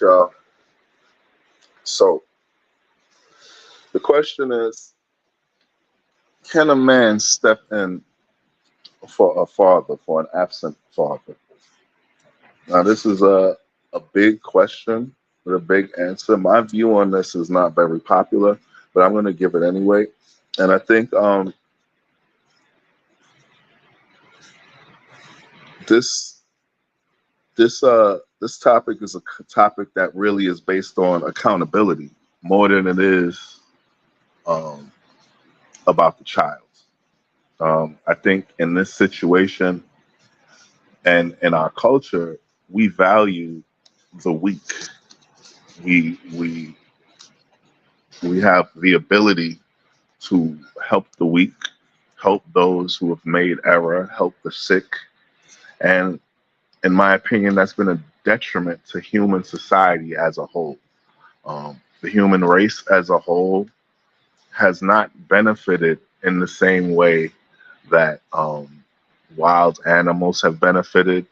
right, y'all. So the question is, can a man step in for a father, for an absent father? Now, this is a big question with a big answer. My view on this is not very popular, but I'm going to give it anyway. And I think this this topic is a topic that really is based on accountability more than it is um, about the child. I think in this situation and in our culture, we value the weak. We we have the ability to help the weak, help those who have made error, help the sick, and in my opinion, that's been a detriment to human society as a whole. The human race as a whole has not benefited in the same way that wild animals have benefited,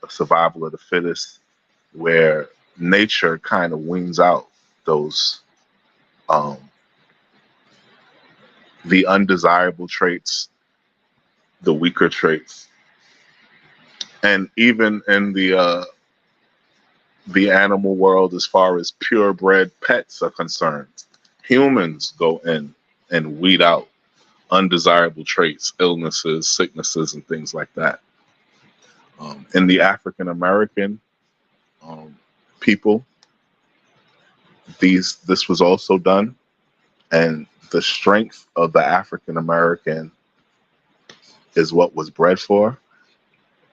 survival of the fittest, where nature kind of wings out those um, the undesirable traits, the weaker traits, and even in the animal world, as far as purebred pets are concerned, humans go in and weed out undesirable traits, illnesses, sicknesses, and things like that. In the African American um, people, this was also done, and the strength of the African American is what was bred for,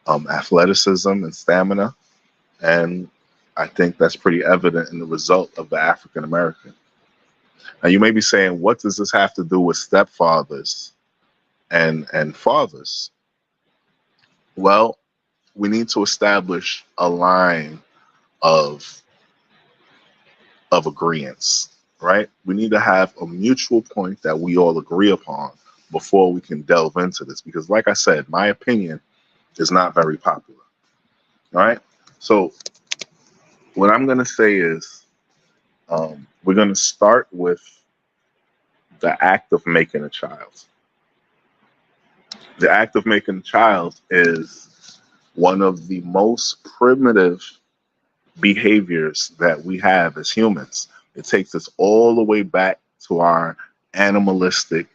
athleticism and stamina, and I think that's pretty evident in the result of the African American. Now you may be saying, what does this have to do with stepfathers and fathers? Well, we need to establish a line of agreements, right? We need to have a mutual point that we all agree upon before we can delve into this. Because, like I said, my opinion is not very popular. All right. So, what I'm going to say is we're going to start with the act of making a child. The act of making a child is one of the most primitive behaviors that we have as humans. It takes us all the way back to our animalistic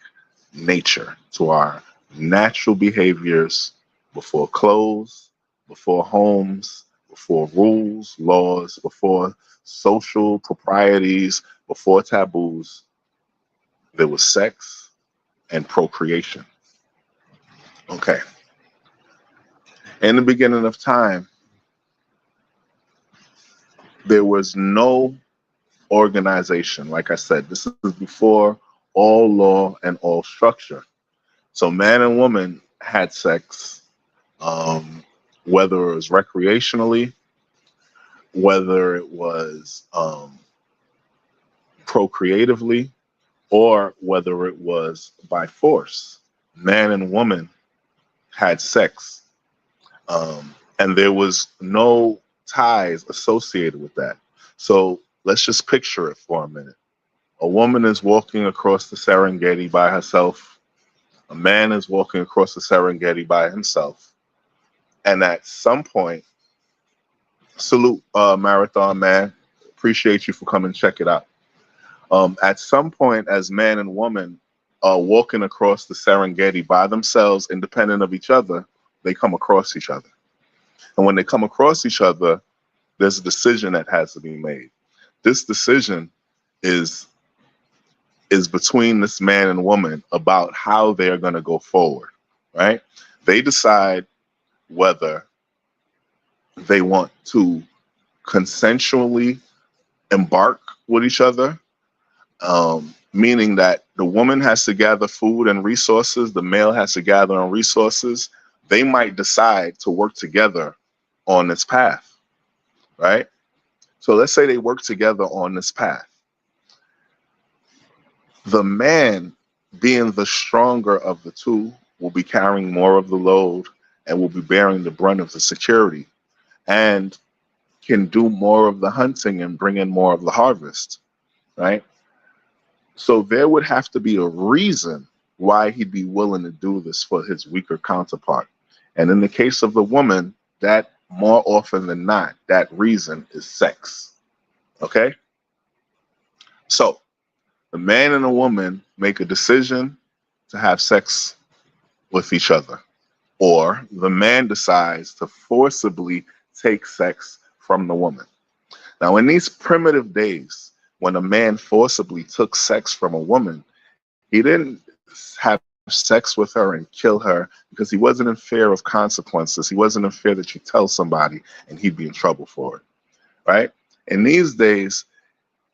nature, to our natural behaviors before clothes, before homes, before rules, laws, before social proprieties, before taboos. There was sex and procreation. Okay. In the beginning of time, there was no organization. Like I said, this is before all law and all structure. So man and woman had sex, whether it was recreationally, whether it was procreatively, or whether it was by force. Man and woman had sex, and there was no ties associated with that. So let's just picture it for a minute. A woman is walking across the Serengeti by herself. A man is walking across the Serengeti by himself. And at some point, salute, Marathon Man. Appreciate you for coming. Check it out. At some point, as man and woman are walking across the Serengeti by themselves, independent of each other, they come across each other. And when they come across each other, there's a decision that has to be made. This decision is between this man and woman about how they are going to go forward, right? They decide whether they want to consensually embark with each other, meaning that the woman has to gather food and resources, the male has to gather on resources. They might decide to work together on this path, right? So let's say they work together on this path. The man, being the stronger of the two, will be carrying more of the load and will be bearing the brunt of the security. And can do more of the hunting and bring in more of the harvest, right? So there would have to be a reason why he'd be willing to do this for his weaker counterpart. And in the case of the woman, that more often than not, that reason is sex. Okay? So the man and a woman make a decision to have sex with each other, or the man decides to forcibly take sex from the woman. Now, in these primitive days, when a man forcibly took sex from a woman, he didn't have sex with her and kill her because he wasn't in fear of consequences. He wasn't in fear that you tell somebody and he'd be in trouble for it, right? In these days,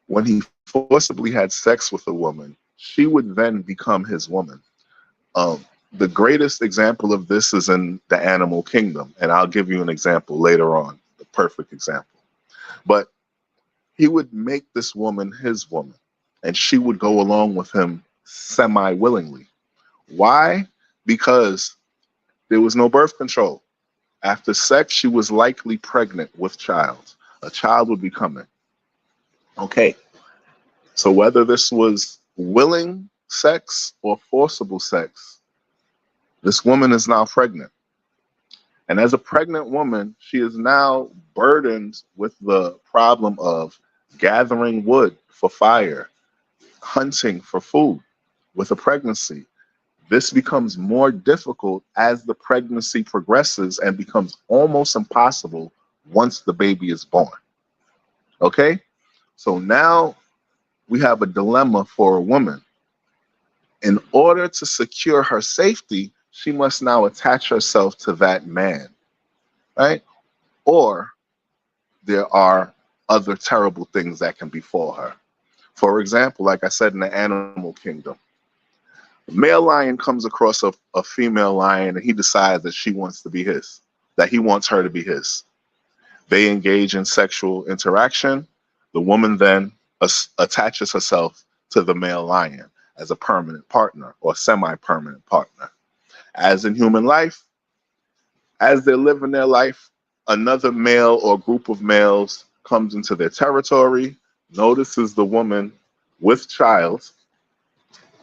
when he forcibly had sex with a woman, she would then become his woman. The greatest example of this is in the animal kingdom, and I'll give you an example later on, the perfect example. But he would make this woman his woman, and she would go along with him semi-willingly. Why? Because there was no birth control. After sex, she was likely pregnant with child. A child would be coming. Okay, so whether this was willing sex or forcible sex, this woman is now pregnant. And as a pregnant woman, she is now burdened with the problem of gathering wood for fire, hunting for food with a pregnancy. This becomes more difficult as the pregnancy progresses and becomes almost impossible once the baby is born. Okay? So now we have a dilemma for a woman. In order to secure her safety, she must now attach herself to that man, right? Or there are other terrible things that can befall her. For example, like I said, in the animal kingdom, a male lion comes across a female lion and he decides that she wants to be his, that he wants her to be his. They engage in sexual interaction. The woman then attaches herself to the male lion as a permanent partner or semi-permanent partner. As in human life, as they're living their life, another male or group of males comes into their territory, notices the woman with child,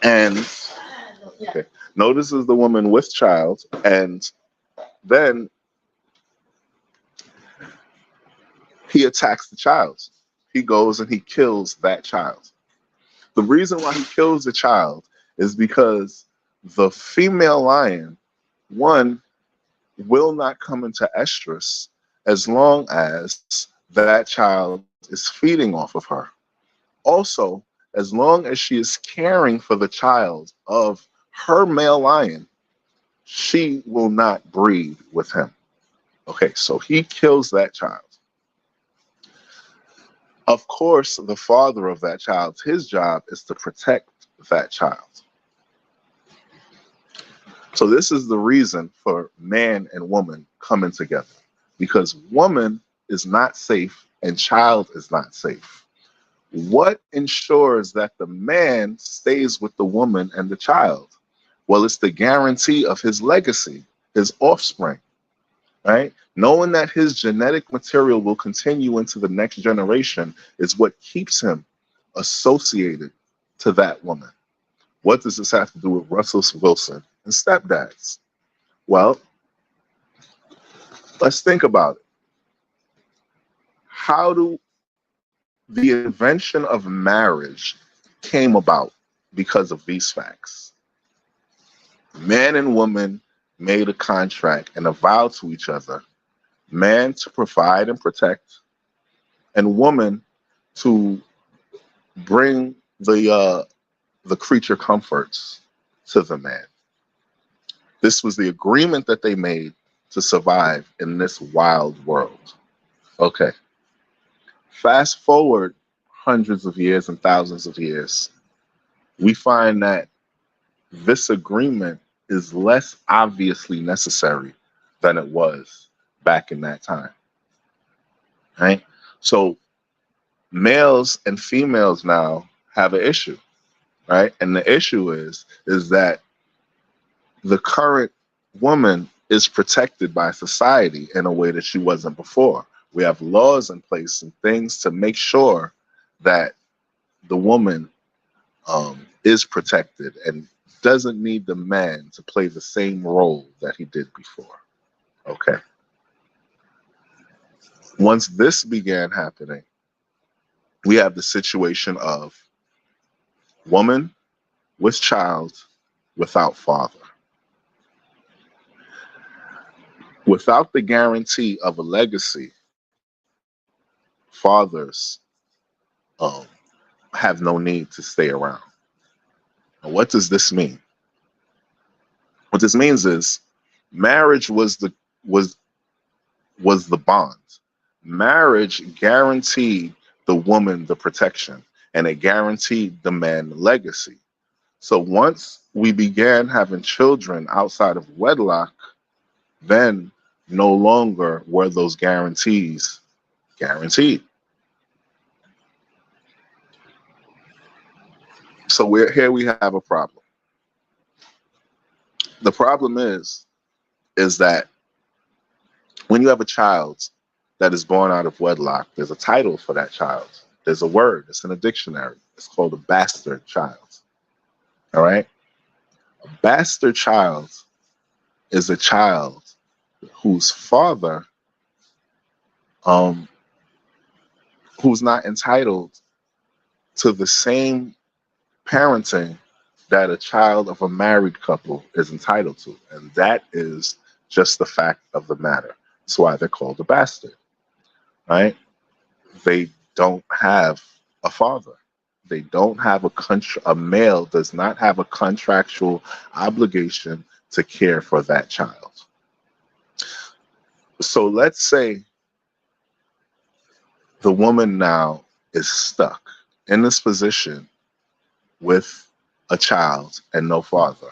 and notices the woman with child, and then he attacks the child. He goes and he kills that child. The reason why he kills the child is because the female lion, one, will not come into estrus as long as that child is feeding off of her. Also, as long as she is caring for the child of her male lion, she will not breed with him. Okay, so he kills that child. Of course, the father of that child, his job is to protect that child. So this is the reason for man and woman coming together, because woman is not safe and child is not safe. What ensures that the man stays with the woman and the child? Well, it's the guarantee of his legacy, his offspring, right? Knowing that his genetic material will continue into the next generation is what keeps him associated to that woman. What does this have to do with Russell Wilson and stepdads? Well, let's think about it. How do the invention of marriage came about? Because of these facts. Man and woman made a contract and a vow to each other. Man to provide and protect, and woman to bring the creature comforts to the man. This was the agreement that they made to survive in this wild world. Okay. Fast forward hundreds of years and thousands of years, we find that this agreement is less obviously necessary than it was back in that time, right? So males and females now have an issue, right? And the issue is that the current woman is protected by society in a way that she wasn't before. We have laws in place and things to make sure that the woman is protected and doesn't need the man to play the same role that he did before. Okay. Once this began happening, we have the situation of woman with child without father. Without the guarantee of a legacy, fathers um, have no need to stay around. And what does this mean? What this means is marriage was was the bond. Marriage guaranteed the woman the protection, and it guaranteed the man the legacy. So once we began having children outside of wedlock, then no longer were those guarantees guaranteed. So here we have a problem. The problem is that when you have a child that is born out of wedlock, there's a title for that child. There's a word. It's in a dictionary. It's called a bastard child. All right? A bastard child is a child whose father, who's not entitled to the same parenting that a child of a married couple is entitled to. And that is just the fact of the matter. That's why they're called a bastard, right? They don't have a father. They don't have a male does not have a contractual obligation to care for that child. So let's say the woman now is stuck in this position with a child and no father.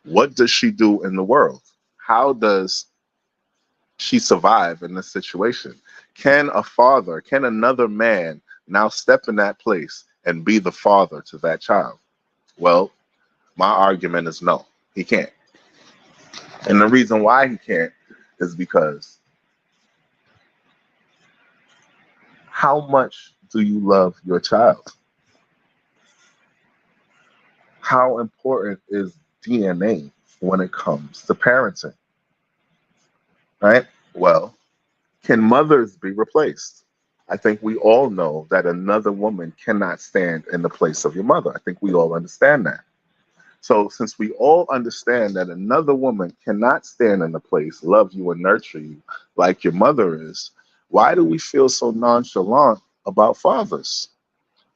What does she do in the world? How does she survive in this situation? Can another man now step in that place and be the father to that child? Well, my argument is no, he can't. And the reason why he can't is because how much do you love your child? How important is DNA when it comes to parenting? Right? Well, can mothers be replaced? I think we all know that another woman cannot stand in the place of your mother. I think we all understand that. So since we all understand that another woman cannot stand in the place, love you and nurture you like your mother is, why do we feel so nonchalant about fathers?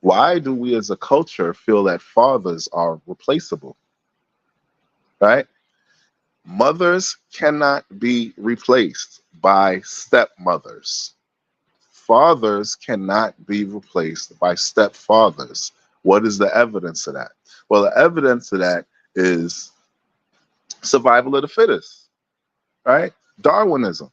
Why do we as a culture feel that fathers are replaceable? Right? Mothers cannot be replaced by stepmothers. Fathers cannot be replaced by stepfathers. What is the evidence of that? Well, the evidence of that is survival of the fittest, right? Darwinism.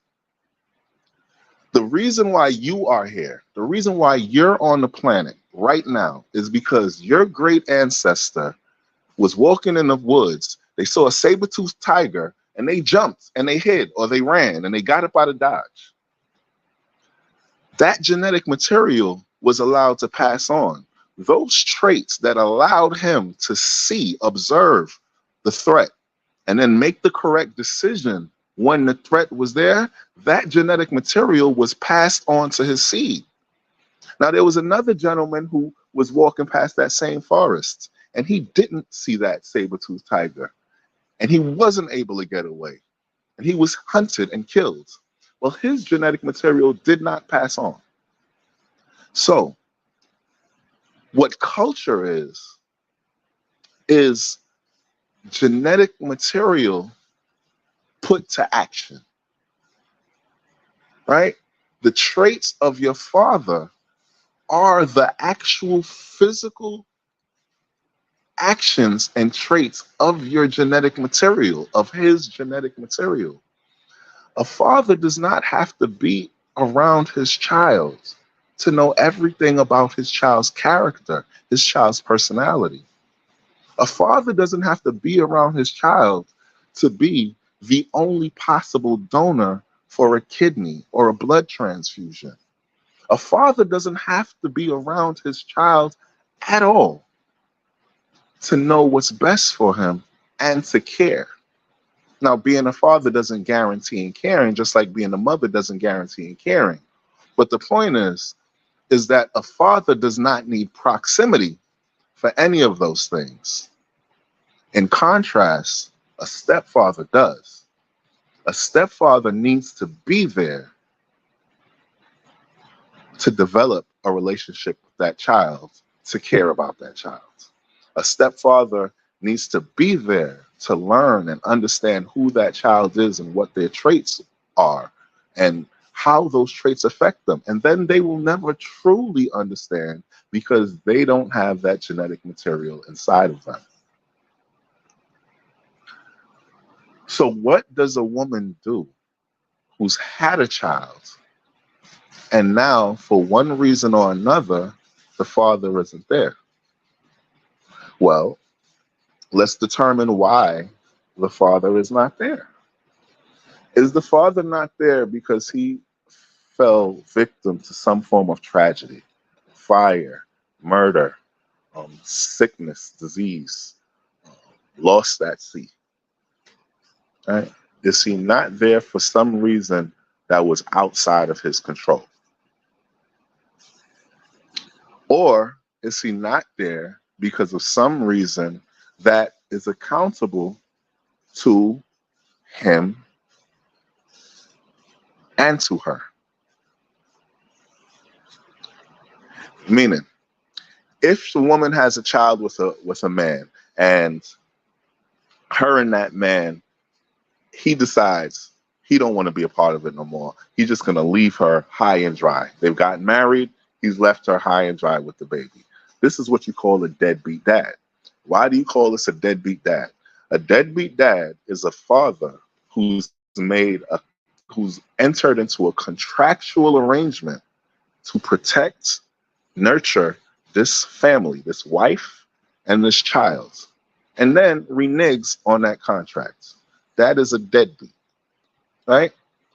The reason why you are here, the reason why you're on the planet right now is because your great ancestor was walking in the woods. They saw a saber-toothed tiger and they jumped and they hid or they ran and they got up out of Dodge. That genetic material was allowed to pass on. Those traits that allowed him to see, observe the threat, and then make the correct decision when the threat was there, that genetic material was passed on to his seed. Now, there was another gentleman who was walking past that same forest, and he didn't see that saber-toothed tiger, and he wasn't able to get away, and he was hunted and killed. Well, his genetic material did not pass on. So, what culture is genetic material put to action, right? The traits of your father are the actual physical actions and traits of your genetic material, of his genetic material. A father does not have to be around his child to know everything about his child's character, his child's personality. A father doesn't have to be around his child to be the only possible donor for a kidney or a blood transfusion. A father doesn't have to be around his child at all to know what's best for him and to care. Now, being a father doesn't guarantee in caring, just like being a mother doesn't guarantee in caring. But the point is that a father does not need proximity for any of those things. In contrast, a stepfather does. A stepfather needs to be there to develop a relationship with that child, to care about that child. A stepfather needs to be there to learn and understand who that child is and what their traits are and how those traits affect them. And then they will never truly understand because they don't have that genetic material inside of them. So, what does a woman do who's had a child and now, for one reason or another, the father isn't there? Well, let's determine why the father is not there. Is the father not there because he fell victim to some form of tragedy, fire, murder, sickness, disease, lost at sea? Right? Is he not there for some reason that was outside of his control? Or is he not there because of some reason that is accountable to him and to her? Meaning, if the woman has a child with a man, and her and that man, he decides he don't want to be a part of it no more. He's just gonna leave her high and dry. They've gotten married. He's left her high and dry with the baby. This is what you call a deadbeat dad. Why do you call this a deadbeat dad? A deadbeat dad is a father who's entered into a contractual arrangement to protect, nurture this family, this wife and this child, and then reneges on that contract. That is a deadbeat, right?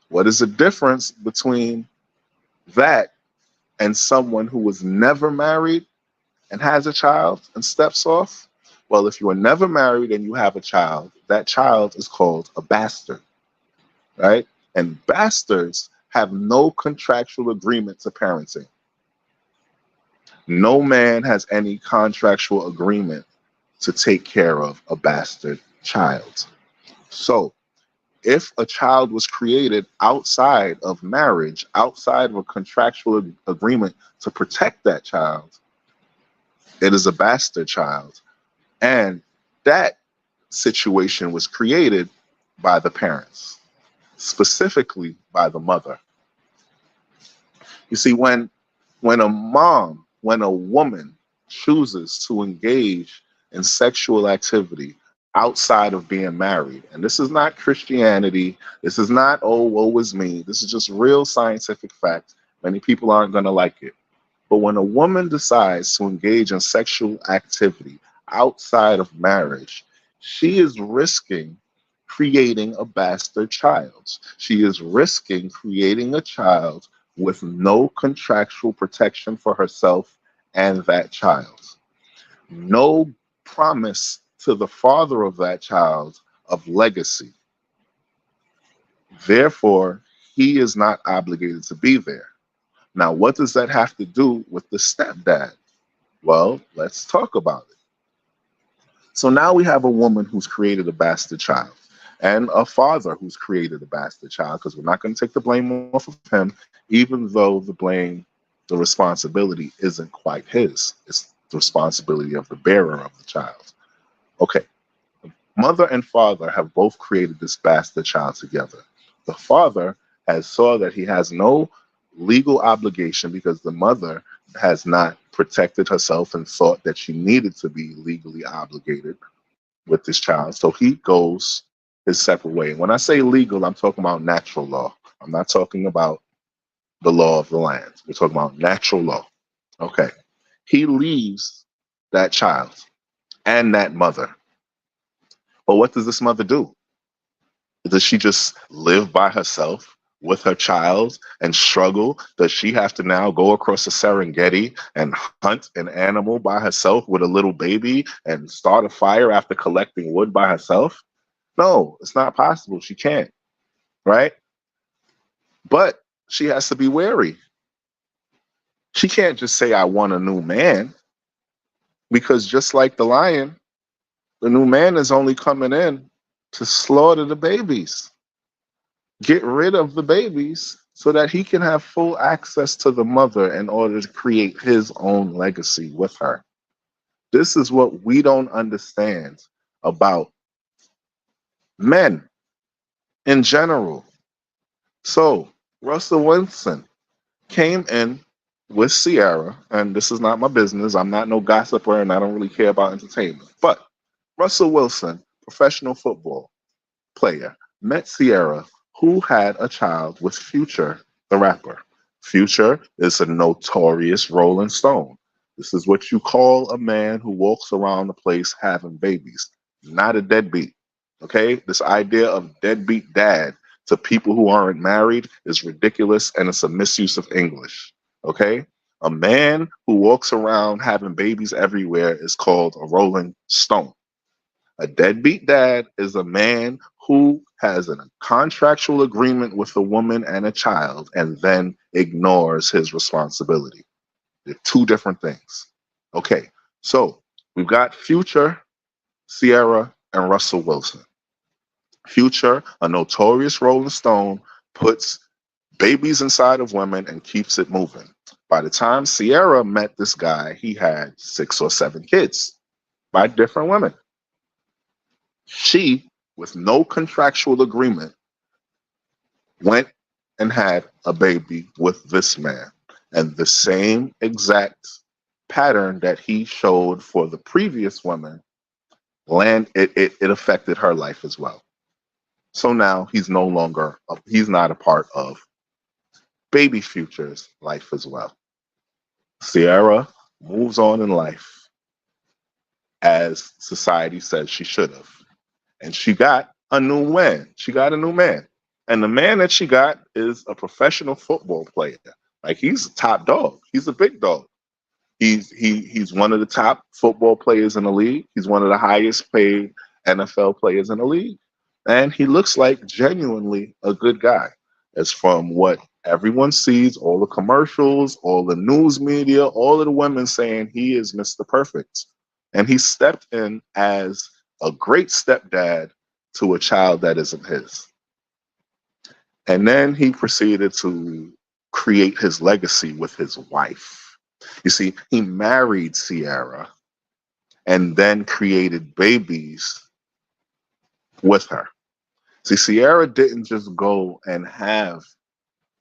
What is the difference between that and someone who was never married and has a child and steps off? Well, if you are never married and you have a child, that child is called a bastard, right? And bastards have no contractual agreement to parenting. No man has any contractual agreement to take care of a bastard child. So, if a child was created outside of marriage, outside of a contractual agreement to protect that child, it is a bastard child. And that situation was created by the parents, specifically by the mother. You see, when a woman chooses to engage in sexual activity outside of being married, and this is not Christianity, this is not, oh, woe is me, this is just real scientific fact. Many people aren't going to like it. But when a woman decides to engage in sexual activity outside of marriage, she is risking creating a bastard child. She is risking creating a child with no contractual protection for herself and that child. No promise to the father of that child of legacy. Therefore, he is not obligated to be there. Now, what does that have to do with the stepdad? Well, let's talk about it. So now we have a woman who's created a bastard child and a father who's created a bastard child, because we're not going to take the blame off of him, even though the responsibility isn't quite his. It's the responsibility of the bearer of the child. Okay, mother and father have both created this bastard child together. The father has saw that he has no legal obligation because the mother has not protected herself and thought that she needed to be legally obligated with this child. So he goes his separate way. And when I say legal, I'm talking about natural law. I'm not talking about the law of the land. We're talking about natural law. Okay. He leaves that child and that mother. But what does this mother do? Does she just live by herself with her child and struggle? Does she have to now go across the Serengeti and hunt an animal by herself with a little baby and start a fire after collecting wood by herself? No, it's not possible. She can't, right? But she has to be wary. She can't just say, I want a new man, because just like the lion, the new man is only coming in to slaughter the babies, get rid of the babies so that he can have full access to the mother in order to create his own legacy with her. This is what we don't understand about men in general. So, Russell Wilson came in with Sierra, and this is not my business. I'm not no gossiper and I don't really care about entertainment. But Russell Wilson, professional football player, met Sierra, who had a child with Future, the rapper. Future is a notorious Rolling Stone. This is what you call a man who walks around the place having babies, not a deadbeat. Okay? This idea of deadbeat dad to people who aren't married is ridiculous and it's a misuse of English. Okay? A man who walks around having babies everywhere is called a Rolling Stone. A deadbeat dad is a man who has a contractual agreement with a woman and a child and then ignores his responsibility. They're two different things. Okay, so we've got Future, Sierra, and Russell Wilson. Future, a notorious Rolling Stone, puts babies inside of women and keeps it moving. By the time Sierra met this guy, he had 6 or 7 kids by different women. She, with no contractual agreement, went and had a baby with this man. And the same exact pattern that he showed for the previous woman, it affected her life as well. So now he's not a part of baby Future's life as well. Sierra moves on in life as society says she should have. And she got a new man. She got a new man. And the man that she got is a professional football player. Like, he's a top dog. He's a big dog. He's one of the top football players in the league. He's one of the highest paid NFL players in the league. And he looks like genuinely a good guy. As from what everyone sees, all the commercials, all the news media, all of the women saying he is Mr. Perfect. And he stepped in as a great stepdad to a child that isn't his. And then he proceeded to create his legacy with his wife. You see, he married Sierra and then created babies with her. See, Sierra didn't just go and have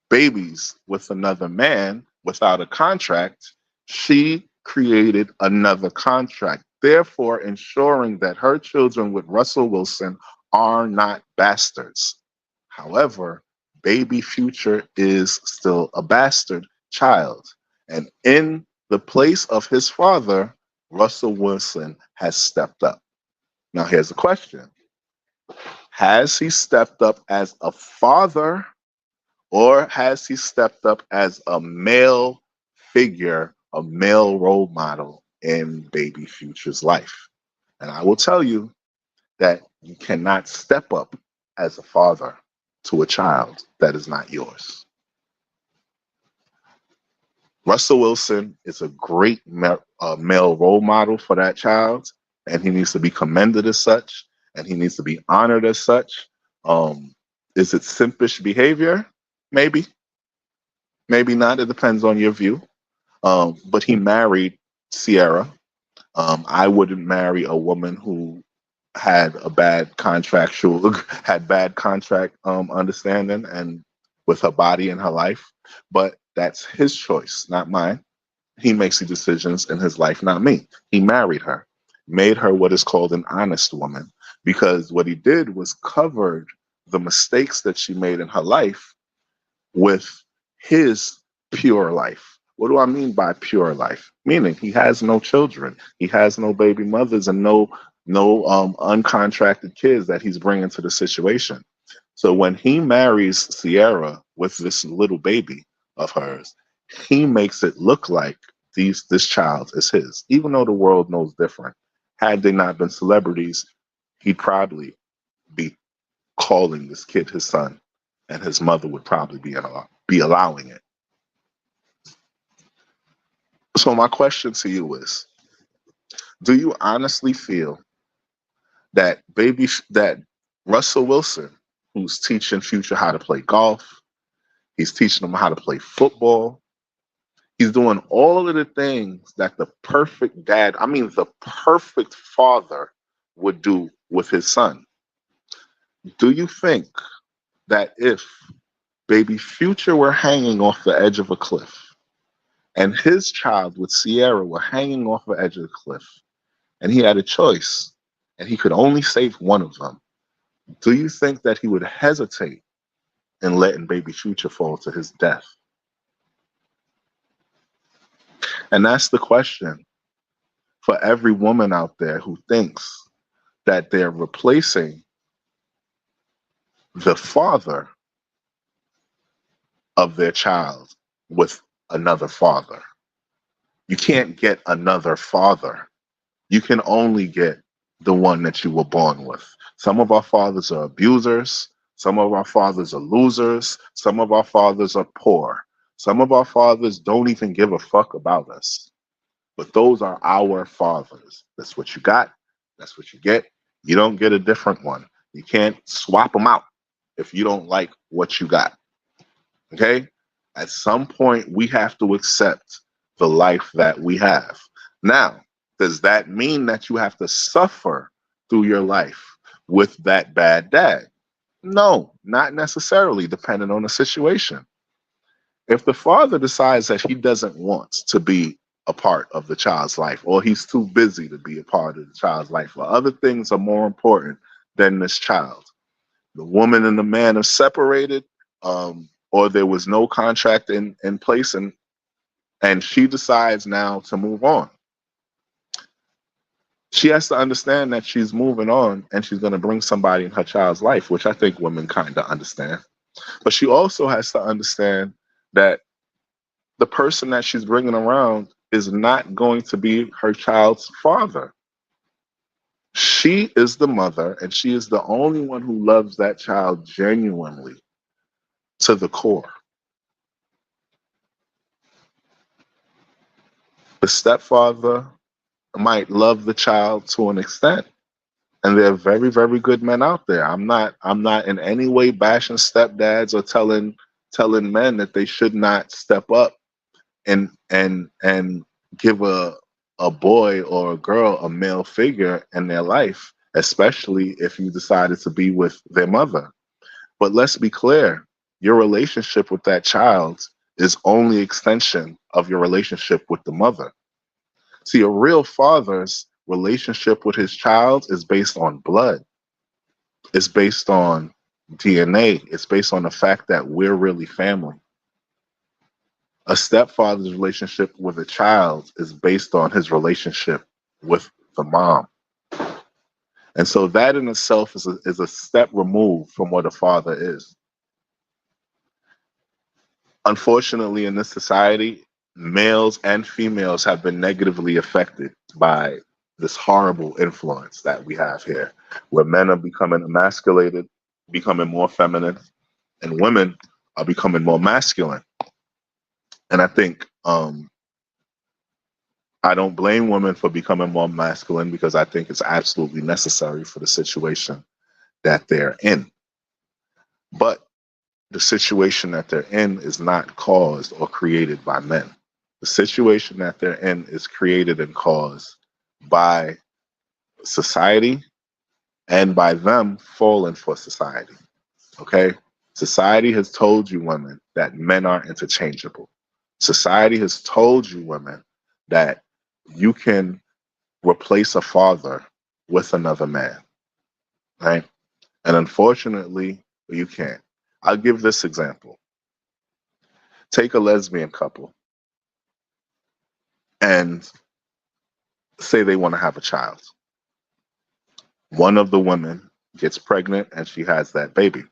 babies with another man without a contract. She created another contract, therefore ensuring that her children with Russell Wilson are not bastards. However, baby Future is still a bastard child. And in the place of his father, Russell Wilson has stepped up. Now, here's the question. Has he stepped up as a father, or has he stepped up as a male figure, a male role model in baby Future's life? And I will tell you that you cannot step up as a father to a child that is not yours. Russell Wilson is a great male role model for that child, and he needs to be commended as such, and he needs to be honored as such. Is it simpish behavior? Maybe. Maybe not. It depends on your view. But he married Sierra. I wouldn't marry a woman who had a bad contract understanding and with her body and her life. But that's his choice, not mine. He makes the decisions in his life, not me. He married her, made her what is called an honest woman, because what he did was covered the mistakes that she made in her life with his pure life. What do I mean by pure life? Meaning he has no children, he has no baby mothers, and no uncontracted kids that he's bringing to the situation. So when he marries Sierra with this little baby of hers, he makes it look like this child is his, even though the world knows different. Had they not been celebrities, he'd probably be calling this kid his son, and his mother would probably be allowing it. So my question to you is: do you honestly feel that Russell Wilson, who's teaching Future how to play golf, he's teaching him how to play football, he's doing all of the things that the perfect dad, I mean, the perfect father would do with his son? Do you think that if baby Future were hanging off the edge of a cliff and his child with Sierra were hanging off the edge of the cliff and he had a choice and he could only save one of them, do you think that he would hesitate in letting baby Future fall to his death? And that's the question for every woman out there who thinks that they're replacing the father of their child with another father. You can't get another father. You can only get the one that you were born with. Some of our fathers are abusers. Some of our fathers are losers. Some of our fathers are poor. Some of our fathers don't even give a fuck about us. But those are our fathers. That's what you got. That's what you get. You don't get a different one. You can't swap them out if you don't like what you got. Okay? At some point, we have to accept the life that we have. Now, does that mean that you have to suffer through your life with that bad dad? No, not necessarily, depending on the situation. If the father decides that he doesn't want to be a part of the child's life, or he's too busy to be a part of the child's life, or other things are more important than this child, the woman and the man are separated, or there was no contract in place, and she decides now to move on. She has to understand that she's moving on and she's going to bring somebody in her child's life, which I think women kind of understand. But she also has to understand that the person that she's bringing around is not going to be her child's father. She is the mother, and she is the only one who loves that child genuinely to the core. The stepfather might love the child to an extent, and there are very, very good men out there. I'm not in any way bashing stepdads or telling men that they should not step up and give a boy or a girl a male figure in their life, especially if you decided to be with their mother. But let's be clear, your relationship with that child is only extension of your relationship with the mother. See, a real father's relationship with his child is based on blood. It's based on DNA. It's based on the fact that we're really family. A stepfather's relationship with a child is based on his relationship with the mom. And so that in itself is a step removed from what a father is. Unfortunately, in this society, males and females have been negatively affected by this horrible influence that we have here, where men are becoming emasculated, becoming more feminine, and women are becoming more masculine. And I think I don't blame women for becoming more masculine because I think it's absolutely necessary for the situation that they're in. But the situation that they're in is not caused or created by men. The situation that they're in is created and caused by society and by them falling for society. Okay? Society has told you, women, that men are interchangeable. Society has told you, women, that you can replace a father with another man, right? And unfortunately, you can't. I'll give this example. Take a lesbian couple and say they want to have a child. One of the women gets pregnant and she has that baby.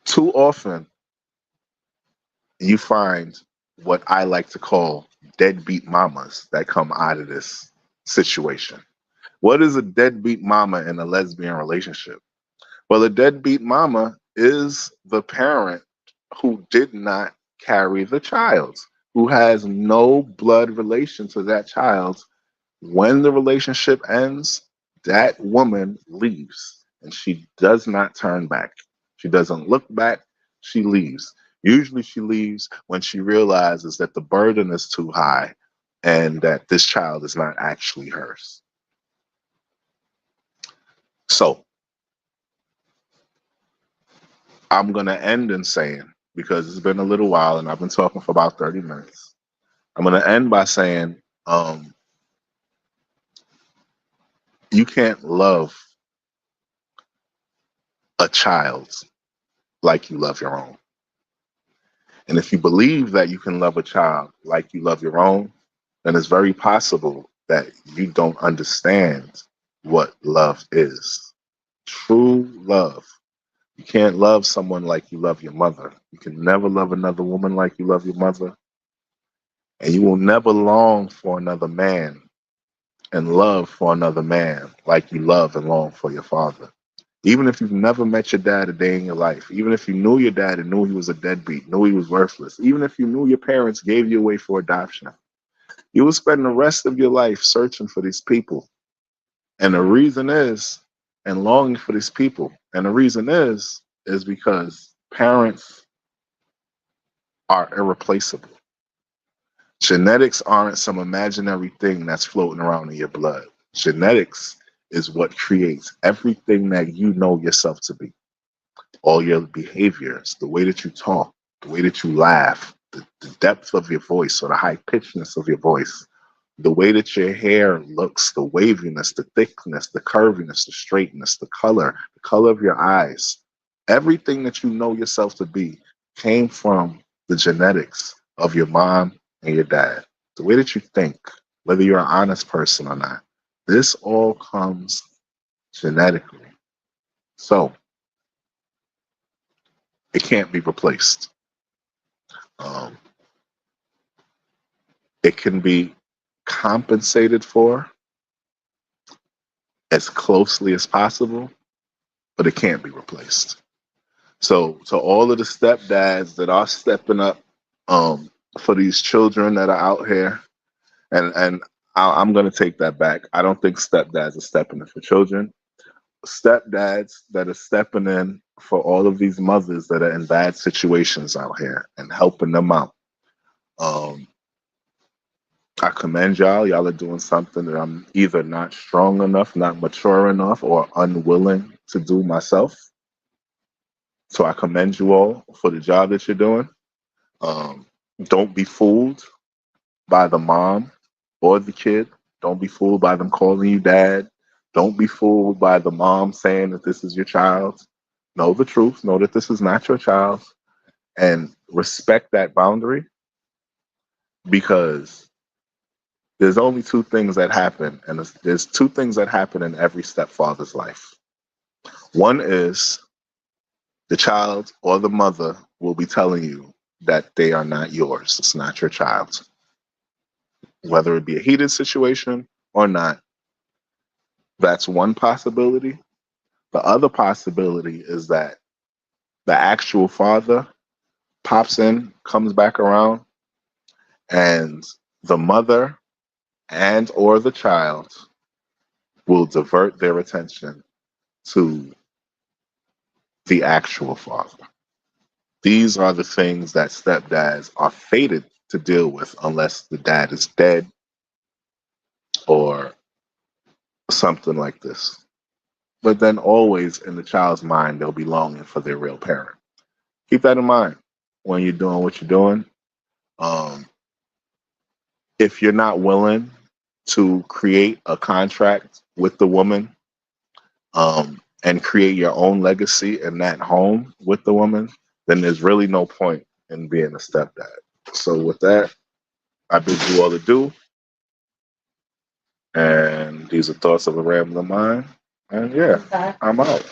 Too often, you find what I like to call deadbeat mamas that come out of this situation. What is a deadbeat mama in a lesbian relationship? Well, a deadbeat mama is the parent who did not carry the child, who has no blood relation to that child. When the relationship ends, that woman leaves and she does not turn back. She doesn't look back, she leaves. Usually, she leaves when she realizes that the burden is too high and that this child is not actually hers. So, I'm going to end in saying, because it's been a little while and I've been talking for about 30 minutes, I'm going to end by saying, you can't love a child like you love your own. And if you believe that you can love a child like you love your own, then it's very possible that you don't understand what love is. True love. You can't love someone like you love your mother. You can never love another woman like you love your mother. And you will never long for another man and love for another man like you love and long for your father. Even if you've never met your dad a day in your life, even if you knew your dad and knew he was a deadbeat, knew he was worthless, even if you knew your parents gave you away for adoption, you will spend the rest of your life searching for these people. And the reason and longing for these people. And the reason is because parents are irreplaceable. Genetics aren't some imaginary thing that's floating around in your blood. Genetics is what creates everything that you know yourself to be. All your behaviors, the way that you talk, the way that you laugh, the depth of your voice or the high pitchedness of your voice, the way that your hair looks, the waviness, the thickness, the curviness, the straightness, the color of your eyes, everything that you know yourself to be came from the genetics of your mom and your dad. The way that you think, whether you're an honest person or not, this all comes genetically. So it can't be replaced. Um, it can be compensated for as closely as possible, but it can't be replaced. So, to all of the stepdads that are stepping up for these children that are out here, and I'm going to take that back. I don't think stepdads are stepping in for children. Stepdads that are stepping in for all of these mothers that are in bad situations out here and helping them out. Um, I commend y'all. Y'all are doing something that I'm either not strong enough, not mature enough, or unwilling to do myself. So I commend you all for the job that you're doing. Um, don't be fooled by the mom or the kid. Don't be fooled by them calling you dad. Don't be fooled by the mom saying that this is your child. Know the truth. Know that this is not your child. And respect that boundary, because there's only two things that happen. And there's two things that happen in every stepfather's life. One is the child or the mother will be telling you that they are not yours. It's not your child. Whether it be a heated situation or not, that's one possibility. The other possibility is that the actual father pops in, comes back around, and the mother and or the child will divert their attention to the actual father. These are the things that stepdads are fated to deal with unless the dad is dead or something like this. But then always in the child's mind, they'll be longing for their real parent. Keep that in mind when you're doing what you're doing. Um, if you're not willing to create a contract with the woman and create your own legacy in that home with the woman, then there's really no point in being a stepdad. So with that, I bid you all adieu. And these are thoughts of a rambling mind. And yeah, I'm out.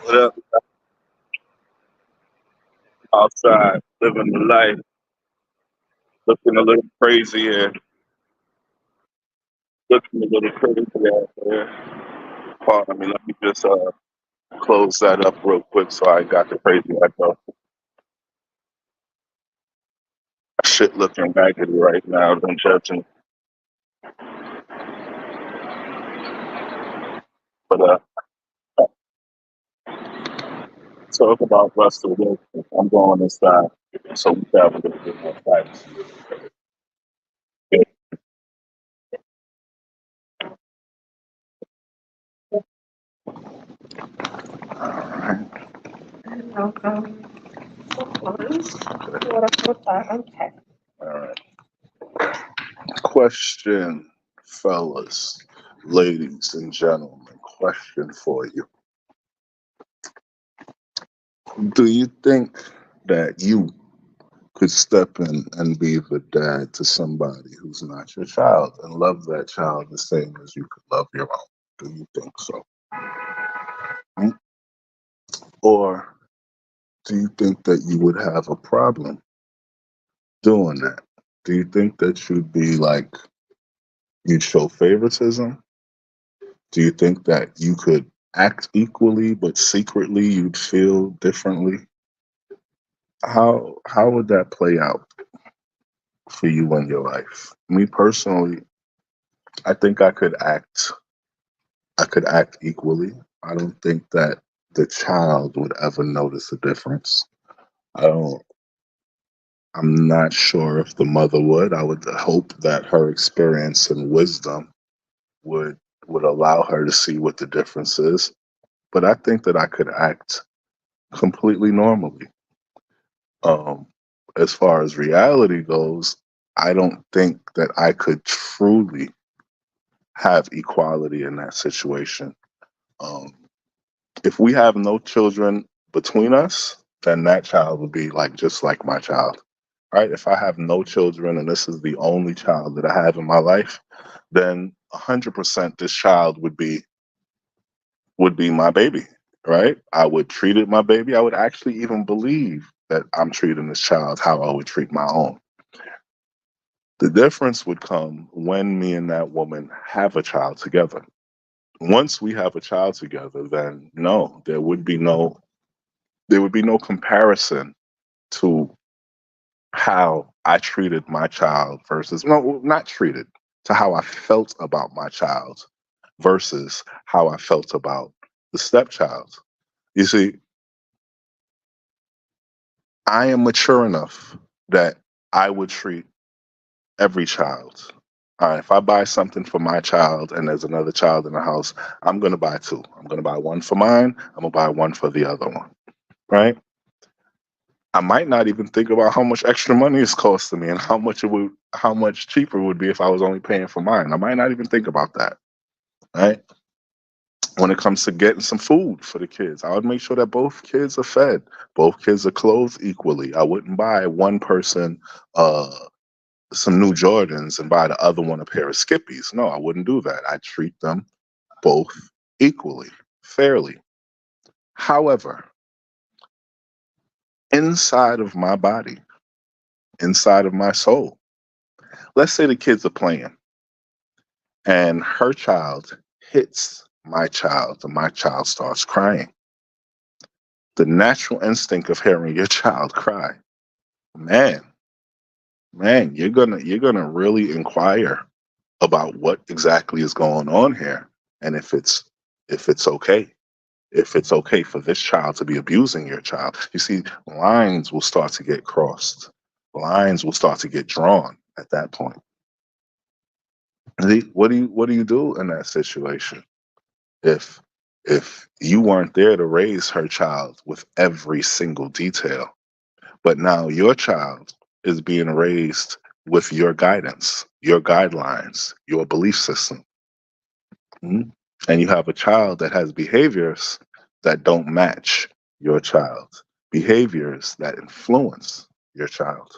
What up? Outside, living the life, looking a little crazy here, looking a little crazy out there. Pardon me, let me just close that up real quick so I got the crazy echo. Shit looking raggedy right now, don't judge me. But talk about Russell Wilson. I'm going inside so we can have a little bit more privacy. All right. Welcome. Okay. All right. Question, fellas, ladies and gentlemen. Question for you. Do you think that you could step in and be the dad to somebody who's not your child and love that child the same as you could love your own? Do you think so? Mm? Or do you think that you would have a problem doing that? Do you think that you'd be like, you'd show favoritism? Do you think that you could act equally, but secretly you'd feel differently? How would that play out for you in your life? Me personally, I think I could act equally. I don't think that the child would ever notice a difference. I don't I'm not sure if the mother would. I would hope that her experience and wisdom would would allow her to see what the difference is. But I think that I could act completely normally. Um, as far as reality goes, I don't think that I could truly have equality in that situation. Um, if we have no children between us, then that child would be like just like my child. Right? If I have no children and this is the only child that I have in my life, then 100% this child would be my baby. Right? I would treat it my baby. I would actually even believe that I'm treating this child how I would treat my own. The difference would come when me and that woman have a child together. Once we have a child together, then no, there would be no comparison to how I treated my child versus no, not treated, to how I felt about my child versus how I felt about the stepchild. You see, I am mature enough that I would treat every child. All right, if I buy something for my child and there's another child in the house, I'm going to buy two. I'm going to buy one for mine. I'm going to buy one for the other one. Right? I might not even think about how much extra money it's costing me and how much cheaper it would be if I was only paying for mine. I might not even think about that. Right? When it comes to getting some food for the kids, I would make sure that both kids are fed, both kids are clothed equally. I wouldn't buy one person uh, some new Jordans and buy the other one a pair of Skippies. No, I wouldn't do that. I treat them both equally, fairly. However, inside of my body, inside of my soul, let's say the kids are playing and her child hits my child and my child starts crying. The natural instinct of hearing your child cry, man, man, you're gonna really inquire about what exactly is going on here and if it's okay. If it's okay for this child to be abusing your child. You see, lines will start to get crossed. Lines will start to get drawn at that point. What do you do in that situation? If if you weren't there to raise her child with every single detail, but now your child is being raised with your guidance, your guidelines, your belief system. Mhm. And you have a child that has behaviors that don't match your child, behaviors that influence your child.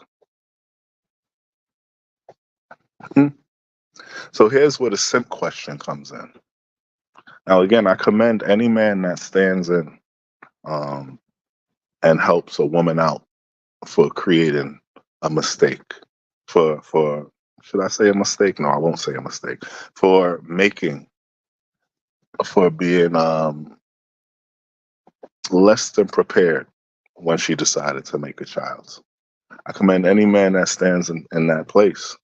Mhm. So here's where the simp question comes in. Now, again, I commend any man that stands in um, and helps a woman out for creating a mistake. For should I say a mistake? No, I won't say a mistake. For making for being less than prepared when she decided to make a child. I commend any man that stands in that place.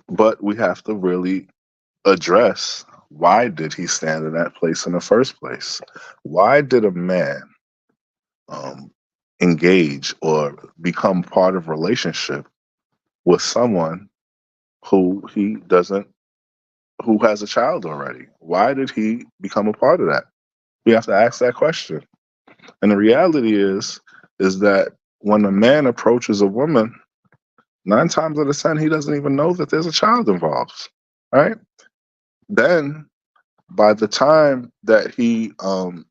But we have to really address, why did he stand in that place in the first place? Why did a man um, engage or become part of a relationship with someone who he doesn't, who has a child already? Why did he become a part of that? We have to ask that question. And the reality is that when a man approaches a woman, 9 times out of 10, he doesn't even know that there's a child involved. Right? Then by the time that he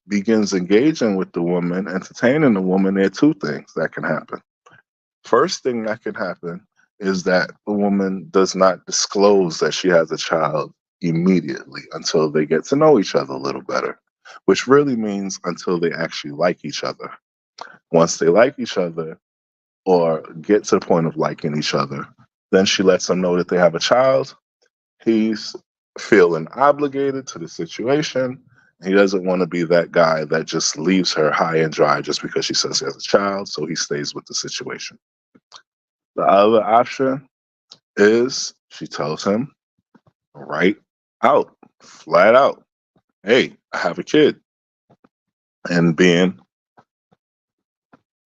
begins engaging with the woman, entertaining the woman, there are two things that can happen. First thing that can happen is that the woman does not disclose that she has a child immediately until they get to know each other a little better, which really means until they actually like each other. Once they like each other or get to the point of liking each other, then she lets him know that they have a child. He's feeling obligated to the situation. He doesn't want to be that guy that just leaves her high and dry just because she says he has a child, so he stays with the situation. The other option is she tells him right out, flat out, hey, I have a kid. And being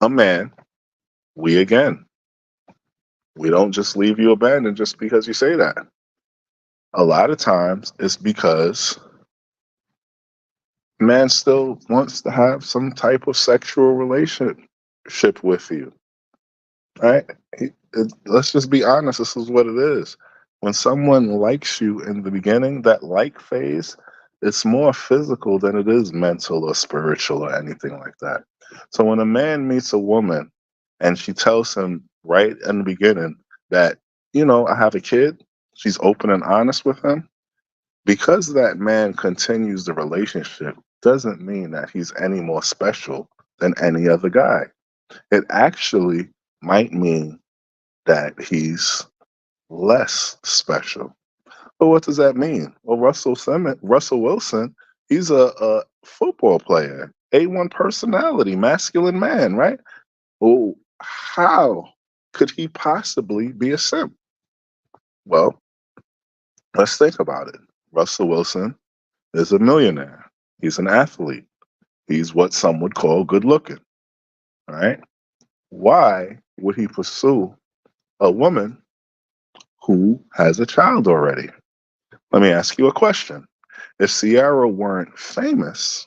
a man, we again, we don't just leave you abandoned just because you say that. A lot of times it's because man still wants to have some type of sexual relationship with you, right? Let's just be honest. This is what it is. When someone likes you in the beginning, that like phase, it's more physical than it is mental or spiritual or anything like that. So when a man meets a woman and she tells him right in the beginning that, I have a kid, she's open and honest with him, because that man continues the relationship doesn't mean that he's any more special than any other guy. It actually might mean that he's less special. But what does that mean? Well, Russell Wilson, he's a football player, A1 personality, masculine man, right? Well, how could he possibly be a simp? Well, let's think about it. Russell Wilson is a millionaire. He's an athlete. He's what some would call good looking, right? Why would he pursue a woman who has a child already? Let me ask you a question. If Sierra weren't famous,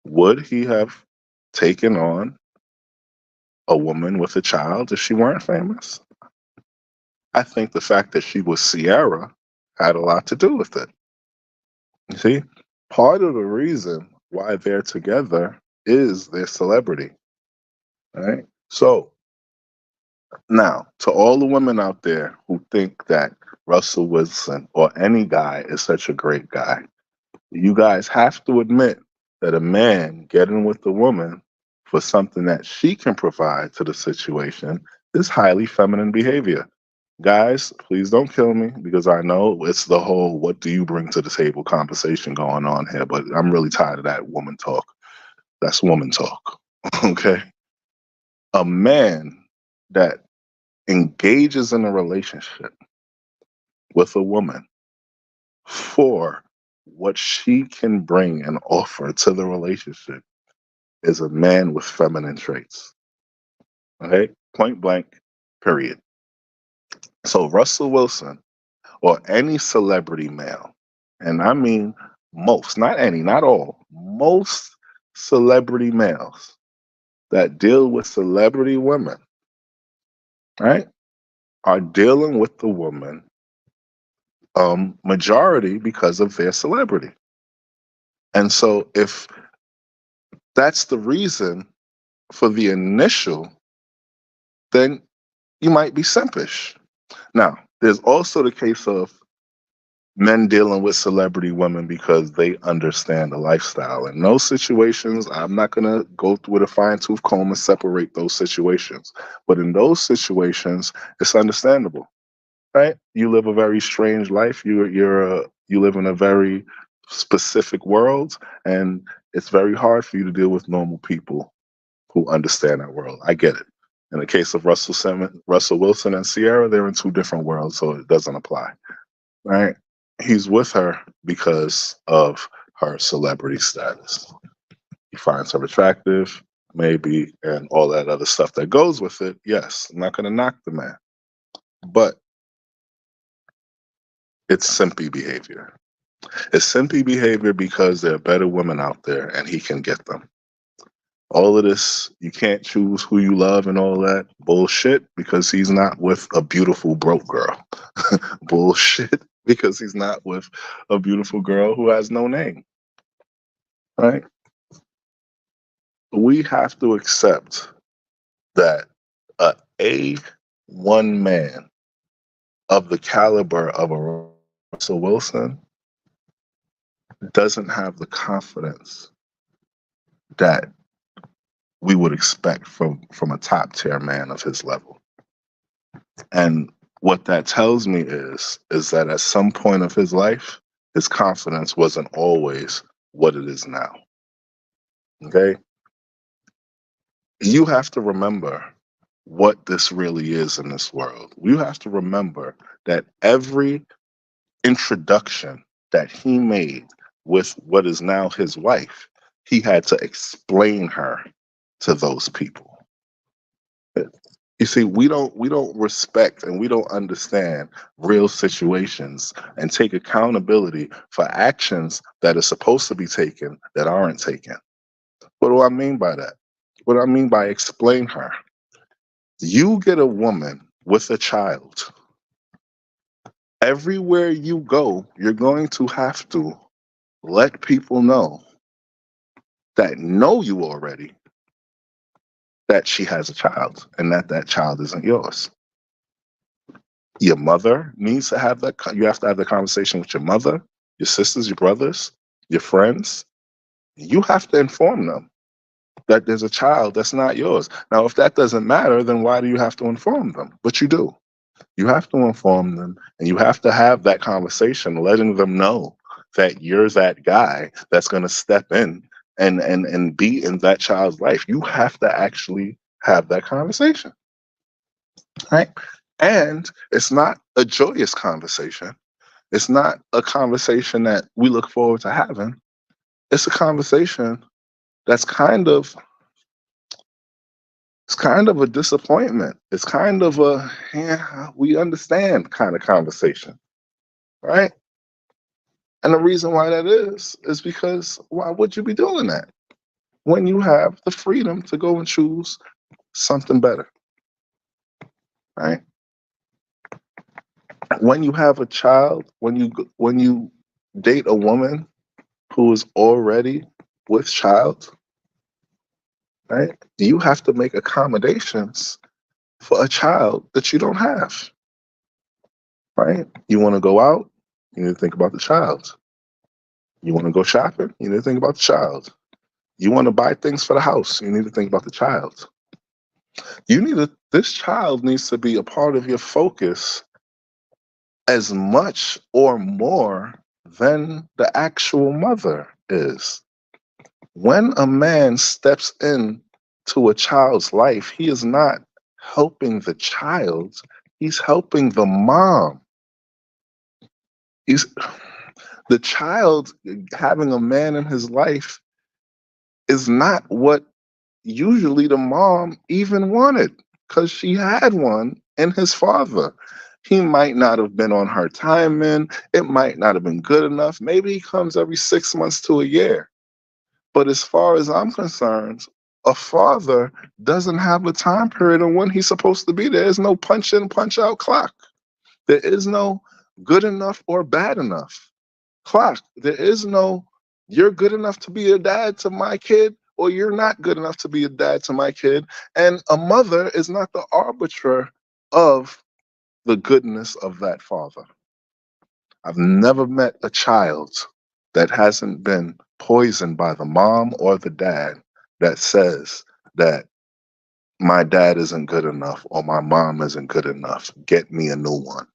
would he have taken on a woman with a child if she weren't famous? I think the fact that she was Sierra had a lot to do with it. You see, part of the reason why they're together is their celebrity, right? So now, to all the women out there who think that Russell Wilson or any guy is such a great guy, you guys have to admit that a man getting with a woman for something that she can provide to the situation is highly feminine behavior. Guys, please don't kill me because I know it's the whole what do you bring to the table conversation going on here, but I'm really tired of that woman talk. That's woman talk. Okay? A man that engages in a relationship with a woman for what she can bring and offer to the relationship is a man with feminine traits. Okay? Point blank, period. So Russell Wilson or any celebrity male, and I mean most, not any, not all, most celebrity males that deal with celebrity women, right, are dealing with the woman majority because of their celebrity. And so if that's the reason for the initial, then you might be simpish. Now, there's also the case of men dealing with celebrity women because they understand the lifestyle. In those situations, I'm not going to go through with a fine tooth comb and separate those situations. But in those situations, it's understandable, right? You live a very strange life. You live in a very specific world, and it's very hard for you to deal with normal people who understand that world. I get it. In the case of Russell Wilson and Sierra, they're in two different worlds, so it doesn't apply, right? He's with her because of her celebrity status. He finds her attractive, maybe, and all that other stuff that goes with it. Yes, I'm not going to knock the man, but it's simpy behavior. It's simpy behavior because there are better women out there and he can get them. All of this, you can't choose who you love and all that bullshit because he's not with a beautiful broke girl. Bullshit because he's not with a beautiful girl who has no name, right? We have to accept that a A1 man of the caliber of a Russell Wilson doesn't have the confidence that we would expect from a top tier man of his level. And what that tells me is that at some point of his life, his confidence wasn't always what it is now. Okay? You have to remember what this really is in this world. You have to remember that every introduction that he made with what is now his wife, he had to explain her to those people. You see, we don't respect and we don't understand real situations and take accountability for actions that are supposed to be taken that aren't taken. What do I mean by that? What do I mean by explain her? You get a woman with a child. Everywhere you go, you're going to have to let people know you already that she has a child and that child isn't yours. Your mother needs to have that. You have to have the conversation with your mother, your sisters, your brothers, your friends. You have to inform them that there's a child that's not yours. Now, if that doesn't matter, then why do you have to inform them? But you do. You have to inform them and you have to have that conversation, letting them know that you're that guy that's going to step in and be in that child's life. You have to actually have that conversation, right? And it's not a joyous conversation. It's not a conversation that we look forward to having. It's a conversation that's kind of a disappointment. It's kind of a, yeah, we understand kind of conversation, right? And the reason why that is because why would you be doing that when you have the freedom to go and choose something better, right? When you have a child, when you date a woman who is already with child, right? You have to make accommodations for a child that you don't have, right? You want to go out, you need to think about the child. You want to go shopping, you need to think about the child. You want to buy things for the house, you need to think about the child. This child needs to be a part of your focus as much or more than the actual mother is. When a man steps in to a child's life, he is not helping the child, he's helping the mom. He's the child having a man in his life is not what usually the mom even wanted because she had one in his father. He might not have been on her timing. It might not have been good enough. Maybe he comes every 6 months to a year. But as far as I'm concerned, a father doesn't have a time period on when he's supposed to be there. There's no punch in, punch out clock. There is no good enough or bad enough clock. There is no you're good enough to be a dad to my kid or you're not good enough to be a dad to my kid. And a mother is not the arbiter of the goodness of that father. I've never met a child that hasn't been poisoned by the mom or the dad that says that my dad isn't good enough or my mom isn't good enough. Get me a new one.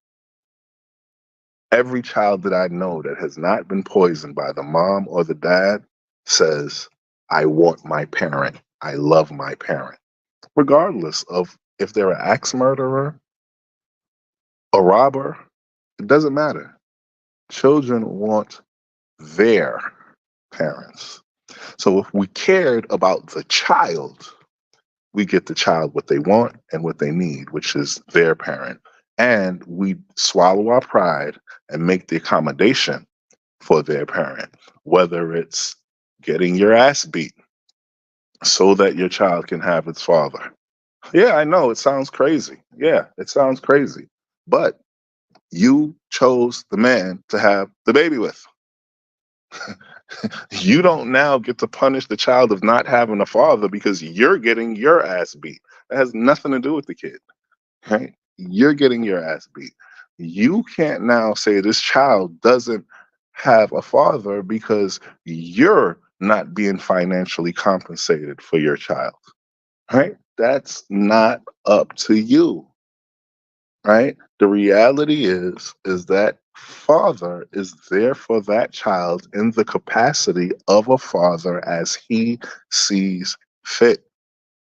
Every child that I know that has not been poisoned by the mom or the dad says, I want my parent. I love my parent. Regardless of if they're an axe murderer, a robber, it doesn't matter. Children want their parents. So if we cared about the child, we get the child what they want and what they need, which is their parent. And we swallow our pride and make the accommodation for their parent, whether it's getting your ass beat so that your child can have its father. Yeah, I know it sounds crazy. Yeah, it sounds crazy. But you chose the man to have the baby with. You don't now get to punish the child of not having a father because you're getting your ass beat. That has nothing to do with the kid, right? You're getting your ass beat. You can't now say this child doesn't have a father because you're not being financially compensated for your child, right? That's not up to you, right? The reality is that father is there for that child in the capacity of a father as he sees fit.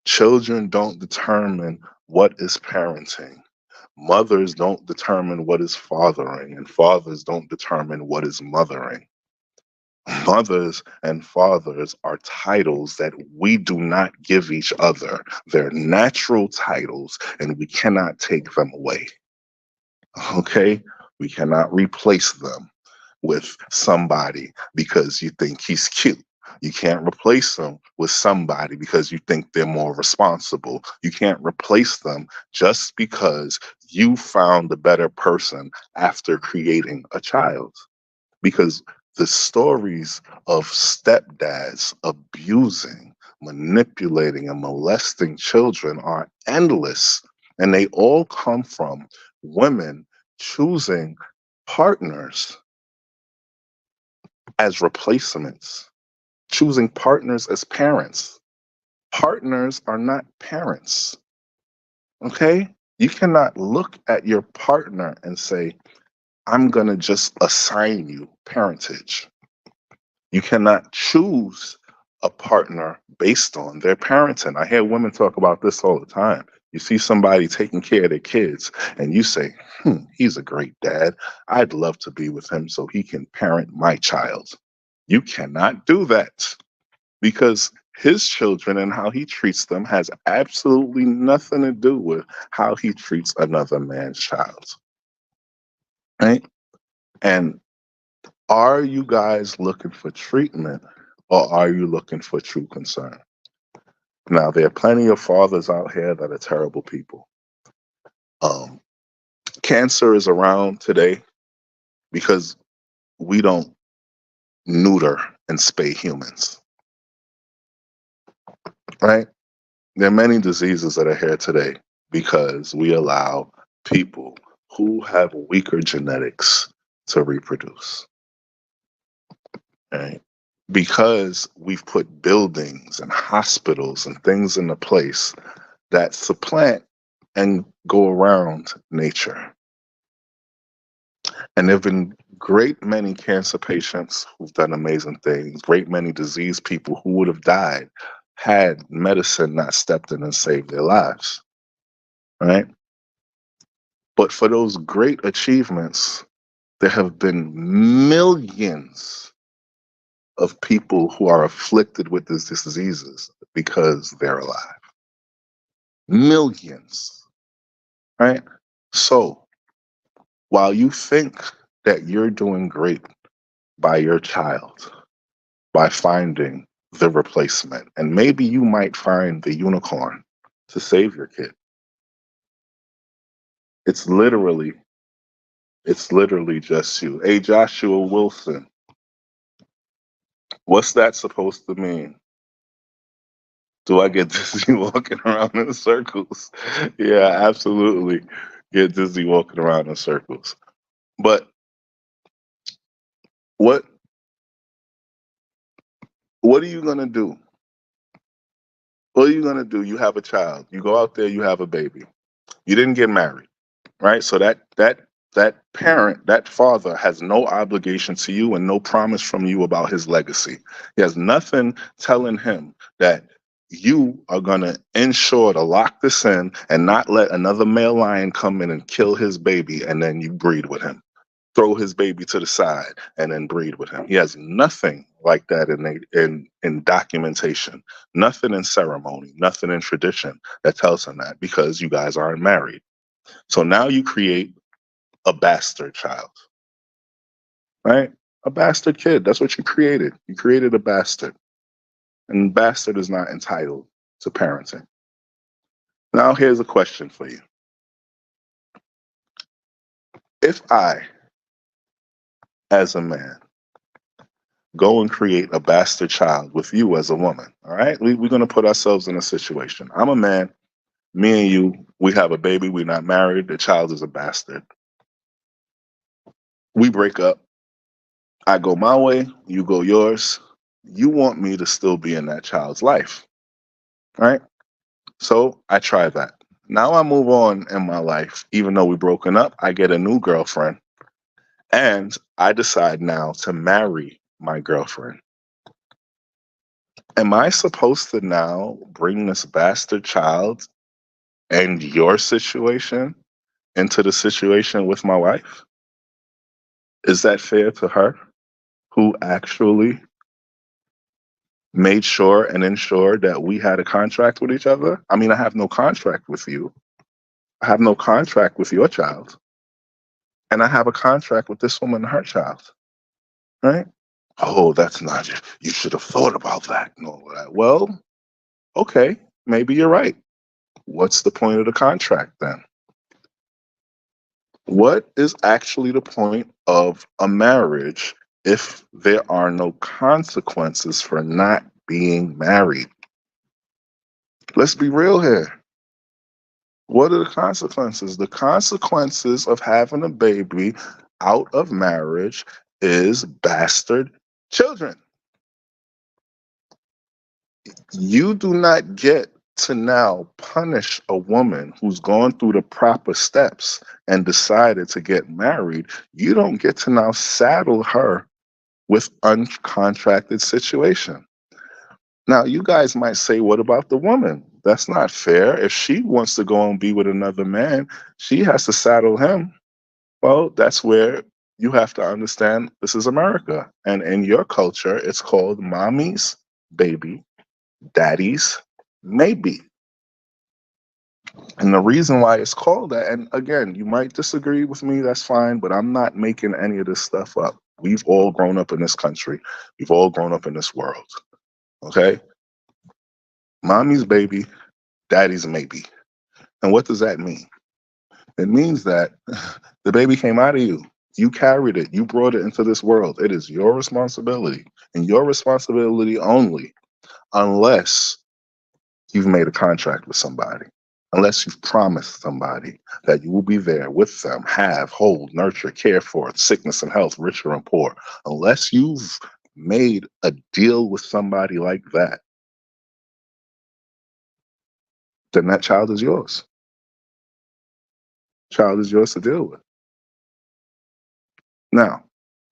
Children don't determine what is parenting. Mothers don't determine what is fathering, and fathers don't determine what is mothering. Mothers and fathers are titles that we do not give each other. They're natural titles, and we cannot take them away. Okay? We cannot replace them with somebody because you think he's cute. You can't replace them with somebody because you think they're more responsible. You can't replace them just because you found a better person after creating a child. Because the stories of stepdads abusing, manipulating, and molesting children are endless. And they all come from women choosing partners as replacements, choosing partners as parents. Partners are not parents. Okay? You cannot look at your partner and say, I'm going to just assign you parentage. You cannot choose a partner based on their parenting. I hear women talk about this all the time. You see somebody taking care of their kids, and you say, he's a great dad. I'd love to be with him so he can parent my child. You cannot do that because his children and how he treats them has absolutely nothing to do with how he treats another man's child. Right? And are you guys looking for treatment or are you looking for true concern? Now, there are plenty of fathers out here that are terrible people. Um, Cancer is around today because we don't neuter and spay humans, right? There are many diseases that are here today because we allow people who have weaker genetics to reproduce, right? Because we've put buildings and hospitals and things into place that supplant and go around nature. And there have been great many cancer patients who've done amazing things, great many disease people who would have died had medicine not stepped in and saved their lives, right? But for those great achievements, there have been millions of people who are afflicted with these diseases because they're alive. Millions, right? So while you think that you're doing great by your child, by finding the replacement, and maybe you might find the unicorn to save your kid, it's literally, it's literally just you. Hey, Joshua Wilson, what's that supposed to mean? Do I get dizzy walking around in circles? Yeah, absolutely. Get dizzy walking around in circles. But What what are you gonna do? What are you gonna do? You have a child. You go out there, you have a baby. You didn't get married, right? So that parent, that father has no obligation to you and no promise from you about his legacy. He has nothing telling him that you are gonna ensure to lock this in and not let another male lion come in and kill his baby and then you breed with him. Throw his baby to the side and then breed with him. He has nothing like that in documentation, nothing in ceremony, nothing in tradition that tells him that because you guys aren't married. So now you create a bastard child, right? A bastard kid. That's what you created. You created a bastard, and bastard is not entitled to parenting. Now here's a question for you: if I, as a man, go and create a bastard child with you as a woman. All right, we're going to put ourselves in a situation. I'm a man, me and you, we have a baby, we're not married, the child is a bastard. We break up. I go my way, you go yours. You want me to still be in that child's life, right? So I try that. Now I move on in my life. Even though we broken up, I get a new girlfriend and I decide now to marry my girlfriend. Am I supposed to now bring this bastard child and your situation into the situation with my wife? Is that fair to her who actually made sure and ensured that we had a contract with each other? I mean, I have no contract with you. I have no contract with your child. And I have a contract with this woman and her child, right? Oh, that's not, you should have thought about that and all of that. Well, okay, maybe you're right. What's the point of the contract then? What is actually the point of a marriage if there are no consequences for not being married? Let's be real here. What are the consequences? The consequences of having a baby out of marriage is bastard children. You do not get to now punish a woman who's gone through the proper steps and decided to get married. You don't get to now saddle her with uncontracted situation. Now, you guys might say, what about the woman? That's not fair. If she wants to go and be with another man, she has to saddle him. Well, that's where you have to understand this is America. And in your culture, it's called mommy's baby, daddy's maybe. And the reason why it's called that, and again, you might disagree with me, that's fine, but I'm not making any of this stuff up. We've all grown up in this country, we've all grown up in this world. Okay? Mommy's baby, daddy's maybe. And what does that mean? It means that the baby came out of you. You carried it. You brought it into this world. It is your responsibility and your responsibility only, unless you've made a contract with somebody, unless you've promised somebody that you will be there with them, have, hold, nurture, care for, sickness and health, richer and poor. Unless you've made a deal with somebody like that, then that child is yours. Child is yours to deal with. Now,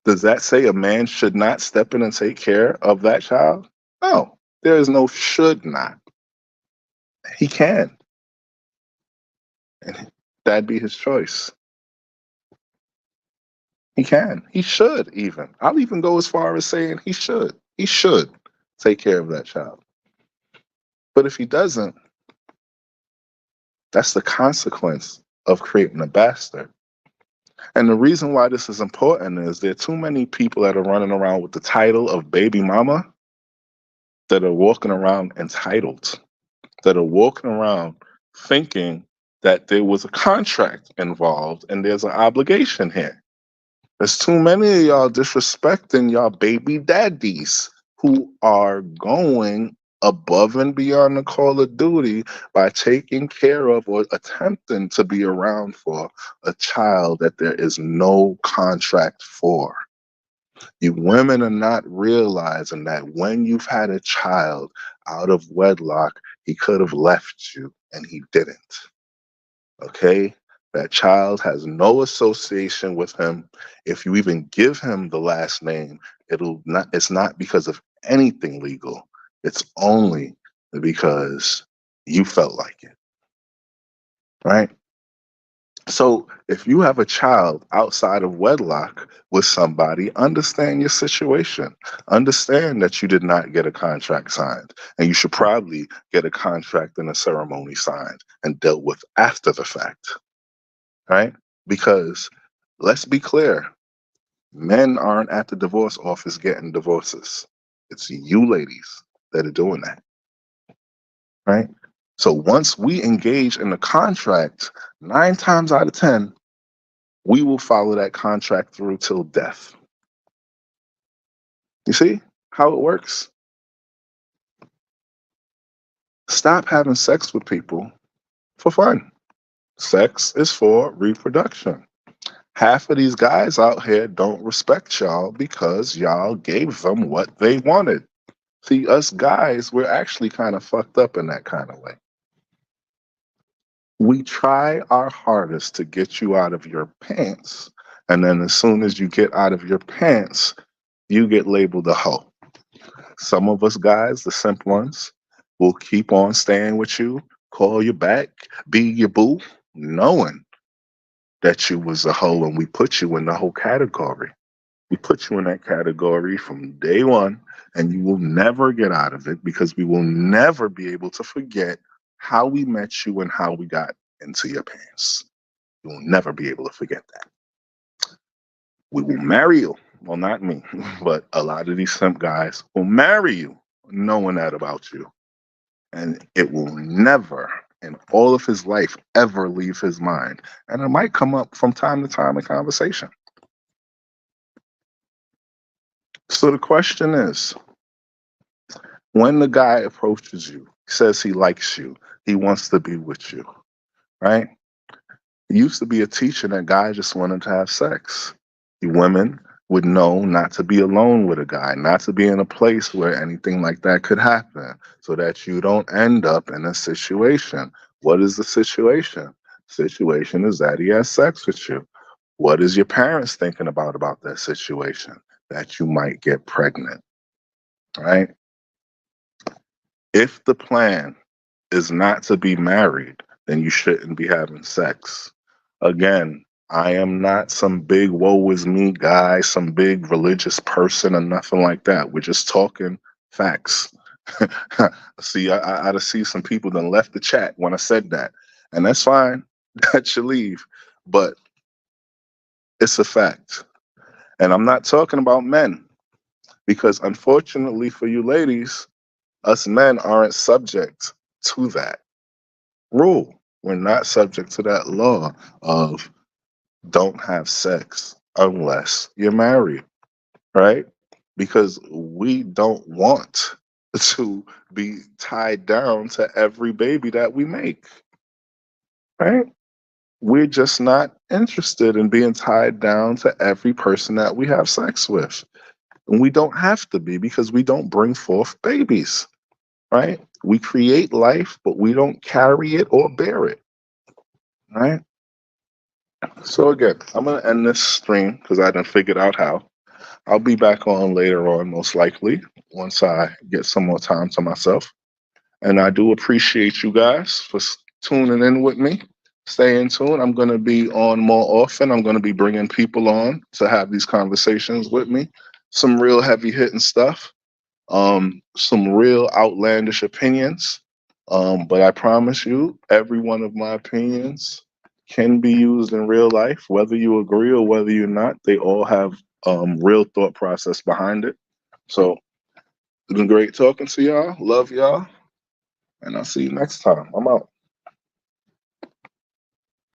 does that say a man should not step in and take care of that child? No, there is no should not. He can, and that'd be his choice. He can. He should even. I'll even go as far as saying he should. He should take care of that child. But if he doesn't, that's the consequence of creating a bastard. And the reason why this is important is there are too many people that are running around with the title of baby mama that are walking around entitled, that are walking around thinking that there was a contract involved and there's an obligation here. There's too many of y'all disrespecting y'all baby daddies who are going above and beyond the call of duty by taking care of or attempting to be around for a child that there is no contract for. You women are not realizing that when you've had a child out of wedlock, he could have left you and he didn't. Okay? That child has no association with him. If you even give him the last name, it's not because of anything legal. It's only because you felt like it, right? So if you have a child outside of wedlock with somebody, understand your situation. Understand that you did not get a contract signed, and you should probably get a contract and a ceremony signed and dealt with after the fact, right? Because let's be clear, men aren't at the divorce office getting divorces. It's you ladies that are doing that, right? So once we engage in a contract, 9 times out of 10, we will follow that contract through till death. You see how it works? Stop having sex with people for fun. Sex is for reproduction. Half of these guys out here don't respect y'all because y'all gave them what they wanted. See, us guys, we're actually kind of fucked up in that kind of way. We try our hardest to get you out of your pants, and then as soon as you get out of your pants, you get labeled a hoe. Some of us guys, the simp ones, will keep on staying with you, call you back, be your boo, knowing that you was a hoe and we put you in the whole category. We put you in that category from day one, and you will never get out of it because we will never be able to forget how we met you and how we got into your pants. You will never be able to forget that. We will marry you. Well, not me, but a lot of these simp guys will marry you knowing that about you. And it will never, in all of his life, ever leave his mind. And it might come up from time to time in conversation. So the question is, when the guy approaches you, says he likes you, he wants to be with you, right? It used to be a teacher that guy just wanted to have sex. You women would know not to be alone with a guy, not to be in a place where anything like that could happen, so that you don't end up in a situation. What is the situation? Situation is that he has sex with you. What is your parents thinking about that situation? That you might get pregnant, right? If the plan is not to be married, then you shouldn't be having sex. Again, I am not some big woe is me guy, some big religious person or nothing like that. We're just talking facts. See, I see some people that left the chat when I said that, and that's fine. That should leave, but it's a fact. And I'm not talking about men because, unfortunately for you ladies, us men aren't subject to that rule. We're not subject to that law of don't have sex unless you're married, right? Because we don't want to be tied down to every baby that we make, right? We're just not interested in being tied down to every person that we have sex with. And we don't have to be because we don't bring forth babies, right? We create life, but we don't carry it or bear it, right? So again, I'm gonna end this stream because I done figured out how. I'll be back on later on, most likely, once I get some more time to myself. And I do appreciate you guys for tuning in with me. Stay in tune. I'm gonna be on more often. I'm gonna be bringing people on to have these conversations with me. Some real heavy hitting stuff. Some real outlandish opinions. But I promise you, every one of my opinions can be used in real life, whether you agree or whether you're not. They all have real thought process behind it. So it's been great talking to y'all. Love y'all, and I'll see you next time. I'm out.